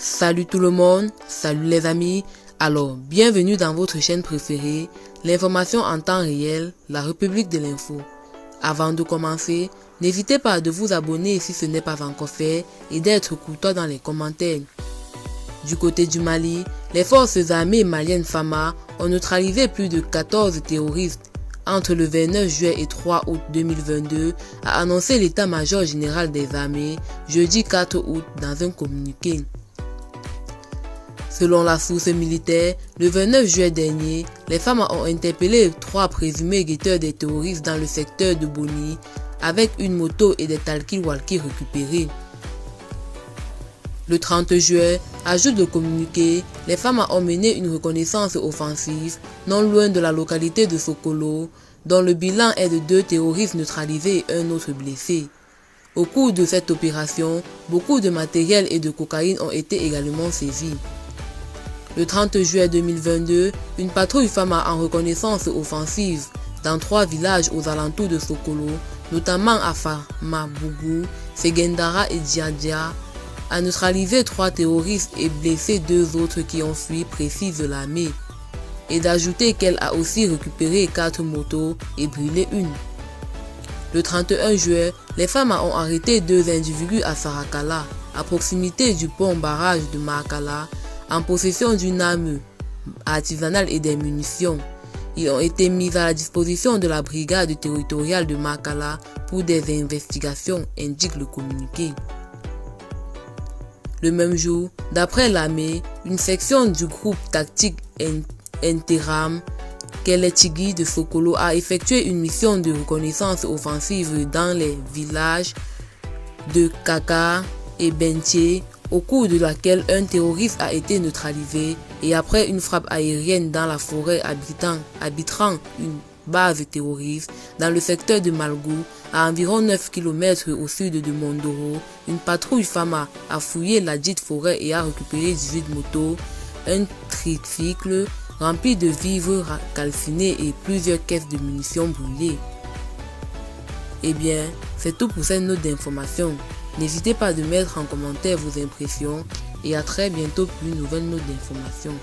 Salut tout le monde, salut les amis. Alors, bienvenue dans votre chaîne préférée, l'information en temps réel, la République de l'info. Avant de commencer, n'hésitez pas de vous abonner si ce n'est pas encore fait et d'être courtois dans les commentaires. Du côté du Mali, les forces armées maliennes FAMA ont neutralisé plus de 14 terroristes entre le 29 juillet et 3 août 2022, a annoncé l'état-major général des armées jeudi 4 août dans un communiqué. Selon la source militaire, le 29 juillet dernier, les FAMA ont interpellé 3 présumés guetteurs des terroristes dans le secteur de Boni avec une moto et des talkies-walkies récupérés. Le 30 juillet, ajoute le communiqué, les FAMA ont mené une reconnaissance offensive non loin de la localité de Sokolo, dont le bilan est de 2 terroristes neutralisés et un autre blessé. Au cours de cette opération, beaucoup de matériel et de cocaïne ont été également saisis. Le 30 juillet 2022, une patrouille FAMA en reconnaissance offensive dans 3 villages aux alentours de Sokolo, notamment à Famabougou, Segendara et Diadia, a neutralisé 3 terroristes et blessé 2 autres qui ont fui, précise l'armée, et d'ajouter qu'elle a aussi récupéré 4 motos et brûlé une. Le 31 juillet, les FAMA ont arrêté 2 individus à Sarakala, à proximité du pont-barrage de Makala, en possession d'une arme artisanale et des munitions. Ils ont été mis à la disposition de la brigade territoriale de Makala pour des investigations, indique le communiqué. Le même jour, d'après l'armée, une section du groupe tactique Interam Keletigui de Sokolo a effectué une mission de reconnaissance offensive dans les villages de Kaka et Bentié, au cours de laquelle un terroriste a été neutralisé et après une frappe aérienne dans la forêt abritant une base terroriste dans le secteur de Malgou, à environ 9 km au sud de Mondoro, une patrouille FAMA a fouillé la dite forêt et a récupéré 18 motos, un tricycle rempli de vivres calcinés et plusieurs caisses de munitions brûlées. Eh bien, c'est tout pour cette note d'information. N'hésitez pas à mettre en commentaire vos impressions et à très bientôt pour une nouvelle note d'information.